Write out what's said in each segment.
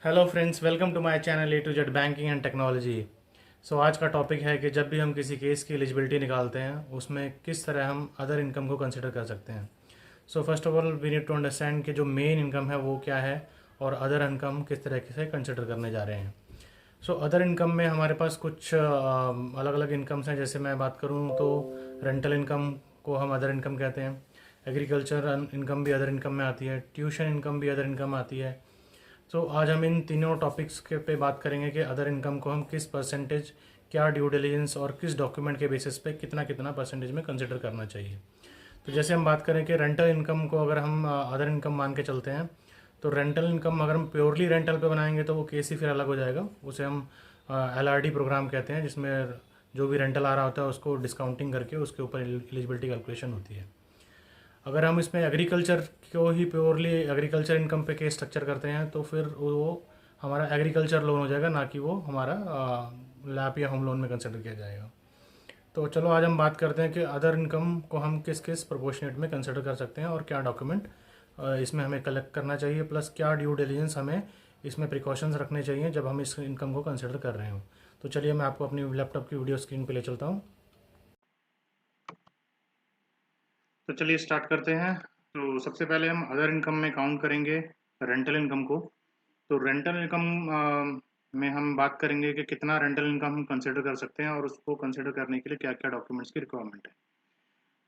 Hello friends, welcome to my channel A to Z banking and technology. आज का topic है कि जब भी हम किसी केस की एलिजिबिलिटी निकालते हैं उसमें किस तरह हम अदर इनकम को कंसिडर कर सकते हैं। First of all we need to understand कि जो मेन इनकम है वो क्या है और अदर इनकम किस तरह से कंसिडर करने जा रहे हैं। अदर इनकम में हमारे पास कुछ अलग अलग इनकम्स हैं। जैसे मैं बात करूँ तो रेंटल इनकम को हम अदर इनकम कहते हैं। एग्रीकल्चर इनकम भी अदर इनकम में आती है। ट्यूशन इनकम भी अदर इनकम आती है। आज हम इन तीनों टॉपिक्स के पे बात करेंगे कि अदर इनकम को हम किस परसेंटेज, क्या ड्यू डिलिजेंस और किस डॉक्यूमेंट के बेसिस पे कितना कितना परसेंटेज में कंसिडर करना चाहिए। जैसे हम बात करें कि रेंटल इनकम को अगर हम अदर इनकम मान के चलते हैं, तो रेंटल इनकम अगर हम प्योरली रेंटल पे बनाएंगे तो वो केस ही फिर अलग हो जाएगा। उसे हम LRD प्रोग्राम कहते हैं, जिसमें जो भी रेंटल आ रहा होता है उसको डिस्काउंटिंग करके उसके ऊपर एलिजिबिलिटी कैलकुलेशन होती है। अगर हम इसमें एग्रीकल्चर को ही प्योरली एग्रीकल्चर इनकम पे केस स्ट्रक्चर करते हैं तो फिर वो हमारा एग्रीकल्चर लोन हो जाएगा, ना कि वो हमारा लैप या होम लोन में कंसिडर किया जाएगा। तो चलो आज हम बात करते हैं कि अदर इनकम को हम किस किस प्रोपोर्शनेट में कंसिडर कर सकते हैं और क्या डॉक्यूमेंट इसमें हमें कलेक्ट करना चाहिए, प्लस क्या ड्यू डिलिजेंस हमें इसमें प्रिकॉशंस रखने चाहिए जब हम इस इनकम को कंसिडर कर रहे हो। तो चलिए मैं आपको अपनी लैपटॉप की वीडियो स्क्रीन पे ले चलता हूँ। तो चलिए स्टार्ट करते हैं। तो सबसे पहले हम अदर इनकम में काउंट करेंगे रेंटल इनकम को। तो रेंटल इनकम में हम बात करेंगे कि कितना रेंटल इनकम हम कंसिडर कर सकते हैं और उसको कंसिडर करने के लिए क्या क्या डॉक्यूमेंट्स की रिक्वायरमेंट है।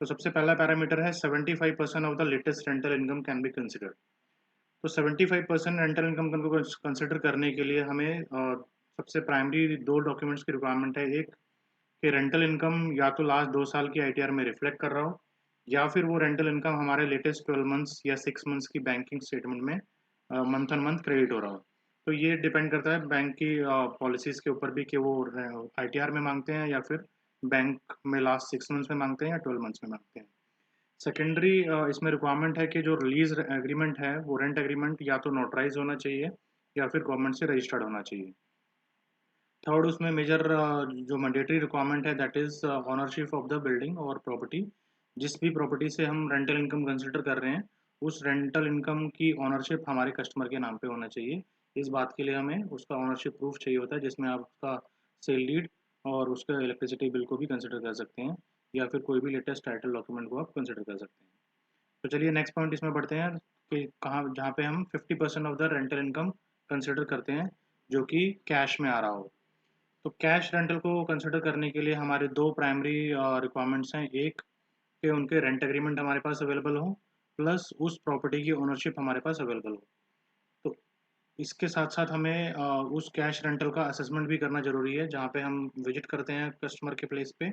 तो सबसे पहला पैरामीटर है 75% of the latest rental income can be considered. तो 75% रेंटल इनकम को कंसिडर करने के लिए हमें सबसे प्राइमरी दो डॉक्यूमेंट्स की रिक्वायरमेंट है। एक कि रेंटल इनकम या तो लास्ट 2 साल की ITR में रिफ्लेक्ट कर रहा हो, या फिर वो रेंटल इनकम हमारे लेटेस्ट 12 मंथ्स या 6 मंथ्स की बैंकिंग स्टेटमेंट में मंथ ऑन मंथ क्रेडिट हो रहा हो। तो ये डिपेंड करता है बैंक की पॉलिसीज़ के ऊपर भी कि वो ITR में मांगते हैं या फिर बैंक में लास्ट 6 मंथ्स में मांगते हैं या 12 मंथ्स में मांगते हैं। सेकेंडरी इसमें रिक्वायरमेंट है कि जो रिलीज एग्रीमेंट है वो रेंट एग्रीमेंट या तो नोटराइज होना चाहिए या फिर गवर्नमेंट से रजिस्टर्ड होना चाहिए। थर्ड उसमें मेजर जो मैंडेटरी रिक्वायरमेंट है that is ownership of the building और प्रॉपर्टी। जिस भी प्रॉपर्टी से हम रेंटल इनकम कंसिडर कर रहे हैं उस रेंटल इनकम की ऑनरशिप हमारे कस्टमर के नाम पे होना चाहिए। इस बात के लिए हमें उसका ऑनरशिप प्रूफ चाहिए होता है, जिसमें आप उसका सेल डीड और उसका इलेक्ट्रिसिटी बिल को भी कंसिडर कर सकते हैं, या फिर कोई भी लेटेस्ट टाइटल डॉक्यूमेंट को आप कंसिडर कर सकते हैं। तो चलिए नेक्स्ट पॉइंट इसमें बढ़ते हैं कि कहाँ जहाँ पे हम 50% of the rental income consider करते हैं जो कि कैश में आ रहा हो। तो कैश रेंटल को कंसिडर करने के लिए हमारे दो प्राइमरी रिक्वायरमेंट्स हैं। एक कि उनके रेंट एग्रीमेंट हमारे पास अवेलेबल हो, प्लस उस प्रॉपर्टी की ओनरशिप हमारे पास अवेलेबल हो। तो इसके साथ साथ हमें उस कैश रेंटल का असेसमेंट भी करना ज़रूरी है, जहाँ पे हम विजिट करते हैं कस्टमर के प्लेस पे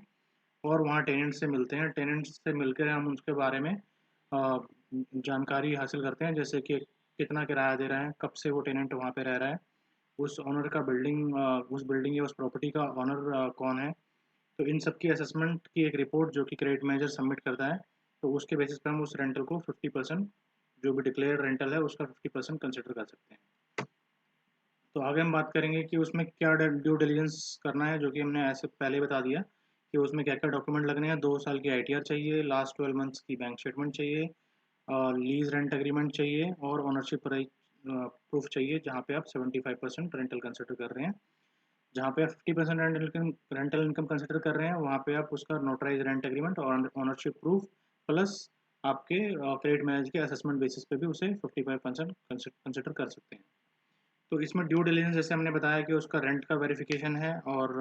और वहाँ टेनेंट से मिलते हैं। टेनेंट से मिलकर हम उसके बारे में जानकारी हासिल करते हैं, जैसे कि कितना किराया दे रहे हैं, कब से वो टेनेंट वहाँ पे रह रहा है, उस ओनर का उस बिल्डिंग या उस प्रॉपर्टी का ओनर कौन है। तो इन सब की असेसमेंट की एक रिपोर्ट जो कि क्रेडिट मैनेजर सबमिट करता है, तो उसके बेसिस पे हम उस रेंटल को 50%, जो भी डिक्लेयर्ड रेंटल है उसका 50% कंसिडर कर सकते हैं। तो आगे हम बात करेंगे कि उसमें क्या ड्यू डिलिजेंस करना है, जो कि हमने ऐसे पहले ही बता दिया कि उसमें क्या क्या डॉक्यूमेंट लगने हैं। 2 साल की ITR चाहिए, लास्ट 12 मंथ्स की बैंक स्टेटमेंट चाहिए, लीज रेंट एग्रीमेंट चाहिए और ओनरशिप प्रूफ चाहिए, जहाँ पे आप 75% रेंटल कंसिडर कर रहे हैं। जहाँ पे आप 50% रेंटल इनकम कंसिडर कर रहे हैं वहाँ पे आप उसका नोटराइज रेंट एग्रीमेंट और ओनरशिप प्रूफ, प्लस आपके क्रेडिट मैनेजर के असेसमेंट बेसिस पे भी उसे 55% कंसिडर कर सकते हैं। तो इसमें ड्यू डिलिजेंस जैसे हमने बताया कि उसका रेंट का वेरिफिकेशन है और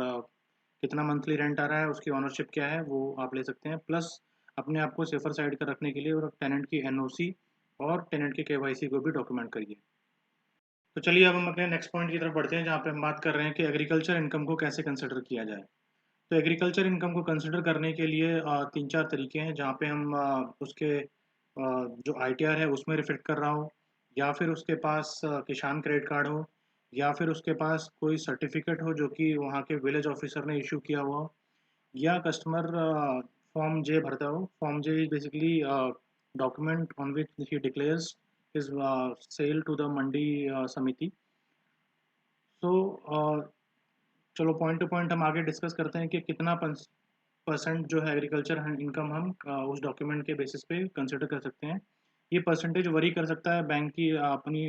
कितना मंथली रेंट आ रहा है, उसकी ओनरशिप क्या है वो आप ले सकते हैं, प्लस अपने आप को सेफर साइड कर रखने के लिए और टेनेंट की NOC और टेनेंट की KYC को भी डॉक्यूमेंट करिए। तो चलिए अब हम अपने नेक्स्ट पॉइंट की तरफ बढ़ते हैं, जहाँ पे हम बात कर रहे हैं कि एग्रीकल्चर इनकम को कैसे कंसिडर किया जाए। तो एग्रीकल्चर इनकम को कंसिडर करने के लिए तीन चार तरीके हैं, जहाँ पे हम उसके जो ITR है उसमें रिफ्लेक्ट कर रहा हो, या फिर उसके पास किसान क्रेडिट कार्ड हो, या फिर उसके पास कोई सर्टिफिकेट हो जो कि वहाँ के विलेज ऑफिसर ने इशू किया हुआ हो, या कस्टमर फॉर्म जे भरता हो। Form J is basically document on which he declares his sale to the मंडी समिति। सो चलो पॉइंट टू पॉइंट हम आगे डिस्कस करते हैं कि कितना परसेंट जो है एग्रीकल्चर इनकम हम उस डॉक्यूमेंट के बेसिस पे कंसिडर कर सकते हैं। ये परसेंटेज वरी कर सकता है बैंक की अपनी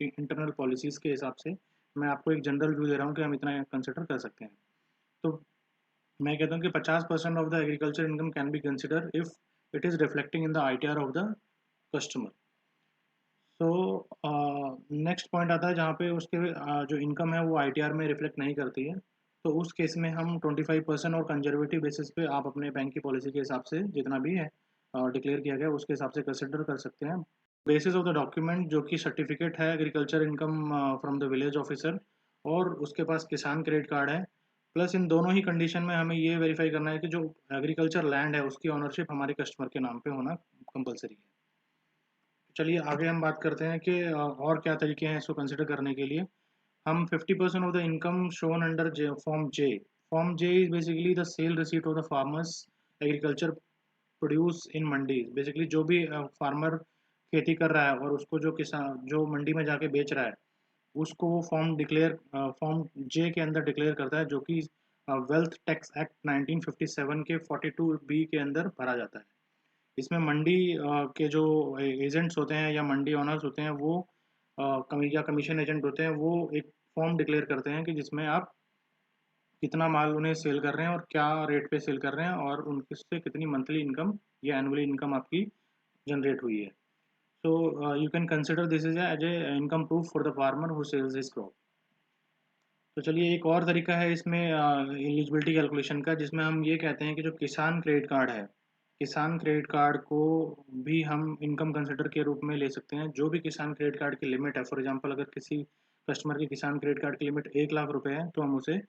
इंटरनल पॉलिसीज़ के हिसाब से। मैं आपको एक जनरल व्यू दे रहा हूँ कि हम इतना कंसिडर कर सकते हैं। तो मैं कहता हूँ कि 50% of the agriculture income can be consider if it is reflecting in the ITR of the customer. So next point आता है जहाँ पे उसके जो इनकम है वो आईटीआर में रिफ्लेक्ट नहीं करती है। तो उस केस में हम 25% और कंजर्वेटिव बेसिस पे आप अपने बैंक की पॉलिसी के हिसाब से जितना भी है डिक्लेयर किया गया उसके हिसाब से कंसिडर कर सकते हैं। बेसिस ऑफ द डॉक्यूमेंट जो कि सर्टिफिकेट है agriculture income from the village officer और उसके पास किसान क्रेडिट कार्ड है। प्लस इन दोनों ही कंडीशन में हमें ये वेरीफाई करना है कि जो एग्रीकल्चर लैंड है उसकी ऑनरशिप हमारे कस्टमर के नाम पे होना कंपलसरी है। चलिए आगे हम बात करते हैं कि और क्या तरीके हैं इसको कंसिडर करने के लिए। हम 50% of the income shown under form J. Form J is basically the sale receipt of the farmers agriculture produce in mandi. Basically जो भी फार्मर खेती कर रहा है और उसको जो किसान जो मंडी में जाके बेच रहा है उसको वो फॉर्म जे के अंदर डिक्लेयर करता है, जो कि वेल्थ टैक्स एक्ट 1957 के 42 बी के अंदर भरा जाता है। इसमें मंडी के जो एजेंट्स होते हैं या मंडी ओनर्स होते हैं वो या कमीशन एजेंट होते हैं, वो एक फॉर्म डिक्लेयर करते हैं कि जिसमें आप कितना माल उन्हें सेल कर रहे हैं और क्या रेट पे सेल कर रहे हैं और उनसे कितनी मंथली इनकम या एनुअली इनकम आपकी जनरेट हुई है। So you can consider this is as a income proof for the farmer who sells his crop. तो चलिए एक और तरीका है इसमें एलिजिबिलिटी कैलकुलेशन का, जिसमें हम ये कहते हैं कि जो किसान क्रेडिट कार्ड है, किसान क्रेडिट कार्ड को भी हम इनकम कंसिडर के रूप में ले सकते हैं। जो भी किसान क्रेडिट कार्ड की लिमिट है, फॉर एग्जांपल अगर किसी कस्टमर की किसान क्रेडिट कार्ड की लिमिट 1 लाख रुपए है तो हम उसे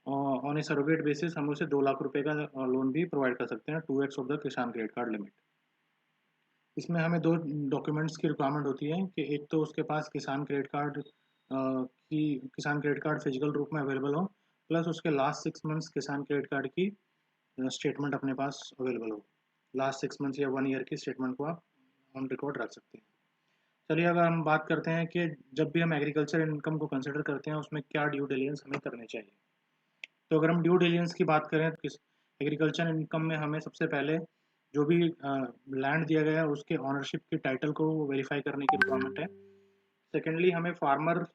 ऑन ए सरोगेट बेसिस हम उसे 2 लाख रुपए का लोन भी प्रोवाइड कर सकते हैं, 2x ऑफ द किसान क्रेडिट कार्ड लिमिट। इसमें हमें दो डॉक्यूमेंट्स की रिक्वायरमेंट होती है कि एक तो उसके पास किसान क्रेडिट कार्ड फिजिकल रूप में अवेलेबल हो, प्लस उसके लास्ट 6 मंथ्स किसान क्रेडिट कार्ड की स्टेटमेंट अपने पास अवेलेबल हो। लास्ट 6 मंथ्स या 1 ईयर की स्टेटमेंट को आप ऑन रिकॉर्ड रख सकते हैं। चलिए अगर हम बात करते हैं कि जब भी हम एग्रीकल्चर इनकम को कंसिडर करते हैं उसमें क्या ड्यू डिलिजेंस हमें करने चाहिए। तो अगर हम ड्यू डिलिजेंस की बात करें तो एग्रीकल्चर इनकम में हमें सबसे पहले जो भी लैंड दिया गया है उसके ऑनरशिप की टाइटल को वेरीफाई करने की रिक्वायरमेंट है। सेकेंडली हमें फार्मर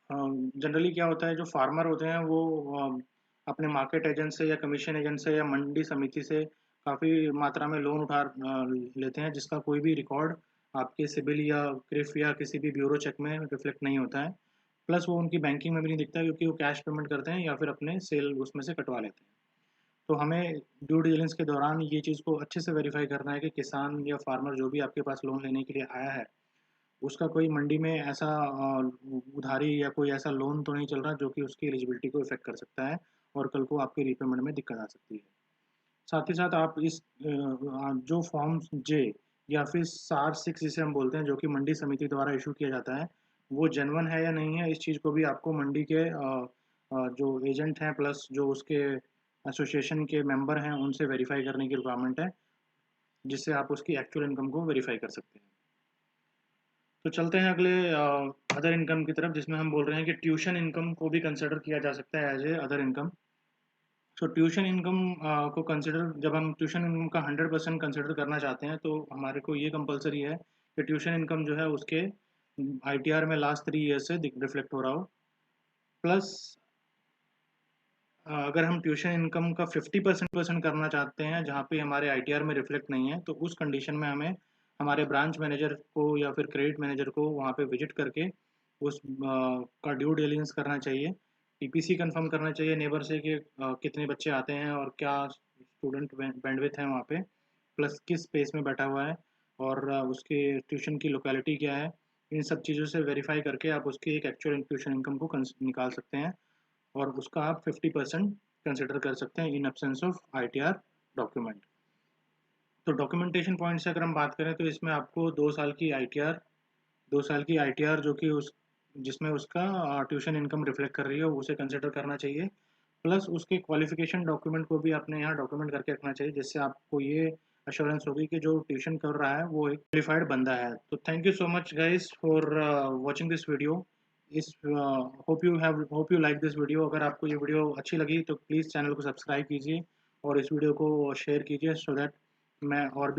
जनरली क्या होता है, जो फार्मर होते हैं वो अपने मार्केट एजेंट से या कमीशन एजेंट से या मंडी समिति से काफ़ी मात्रा में लोन उठा लेते हैं, जिसका कोई भी रिकॉर्ड आपके सिबिल या क्रिफ या किसी भी ब्यूरो चेक में रिफ्लेक्ट नहीं होता है। प्लस वो उनकी बैंकिंग में भी नहीं दिखता है क्योंकि वो कैश पेमेंट करते हैं या फिर अपने सेल उसमें से कटवा लेते हैं। तो हमें ड्यू डिलिजेंस के दौरान ये चीज़ को अच्छे से वेरीफाई करना है कि किसान या फार्मर जो भी आपके पास लोन लेने के लिए आया है उसका कोई मंडी में ऐसा उधारी या कोई ऐसा लोन तो नहीं चल रहा जो कि उसकी एलिजिबिलिटी को इफेक्ट कर सकता है और कल को आपके रीपेमेंट में दिक्कत आ सकती है। साथ ही साथ आप इस जो फॉर्म जे या फिर सार 6 जिसे हम बोलते हैं जो कि मंडी समिति द्वारा इशू किया जाता है, वो जेन्युइन है या नहीं है, इस चीज़ को भी आपको मंडी के जो एजेंट हैं प्लस जो उसके एसोसिएशन के मेंबर हैं उनसे वेरीफाई करने की रिक्वायरमेंट है, जिससे आप उसकी एक्चुअल इनकम को वेरीफाई कर सकते हैं। तो चलते हैं अगले अदर इनकम की तरफ, जिसमें हम बोल रहे हैं कि ट्यूशन इनकम को भी कंसिडर किया जा सकता है as a other income. So tuition income को कंसिडर जब हम ट्यूशन इनकम का 100% कंसिडर करना चाहते हैं तो हमारे को ये कंपलसरी है कि ट्यूशन इनकम जो है उसके आईटीआर में लास्ट 3 ईयर से रिफ्लेक्ट हो रहा हो। प्लस अगर हम ट्यूशन इनकम का 50% करना चाहते हैं जहाँ पे हमारे आईटीआर में रिफ्लेक्ट नहीं है, तो उस कंडीशन में हमें हमारे ब्रांच मैनेजर को या फिर क्रेडिट मैनेजर को वहाँ पे विजिट करके उस का ड्यू डिलिजेंस करना चाहिए। टीपीसी कंफर्म करना चाहिए नेबर से कि कितने बच्चे आते हैं और क्या स्टूडेंट बैंडविड्थ है वहाँ पे, प्लस किस स्पेस में बैठा हुआ है और उसके ट्यूशन की लोकेलिटी क्या है। इन सब चीज़ों से वेरीफाई करके आप उसकी एक एक्चुअल ट्यूशन इनकम को निकाल सकते हैं और उसका आप 50% कंसिडर कर सकते हैं in absence of ITR document. तो डॉक्यूमेंटेशन पॉइंट से अगर हम बात करें तो इसमें आपको 2 साल की आईटीआर जो कि उस जिसमें उसका ट्यूशन इनकम रिफ्लेक्ट कर रही है उसे कंसिडर करना चाहिए। प्लस उसके क्वालिफिकेशन डॉक्यूमेंट को भी आपने यहाँ डॉक्यूमेंट करके रखना चाहिए, जिससे आपको ये अश्योरेंस होगी कि जो ट्यूशन कर रहा है वो एक क्वालिफाइड बंदा है। तो thank you so much guys for watching this video. इस hope you like this video. अगर आपको ये वीडियो अच्छी लगी तो प्लीज़ चैनल को सब्सक्राइब कीजिए और इस वीडियो को शेयर कीजिए सो दैट मैं और भी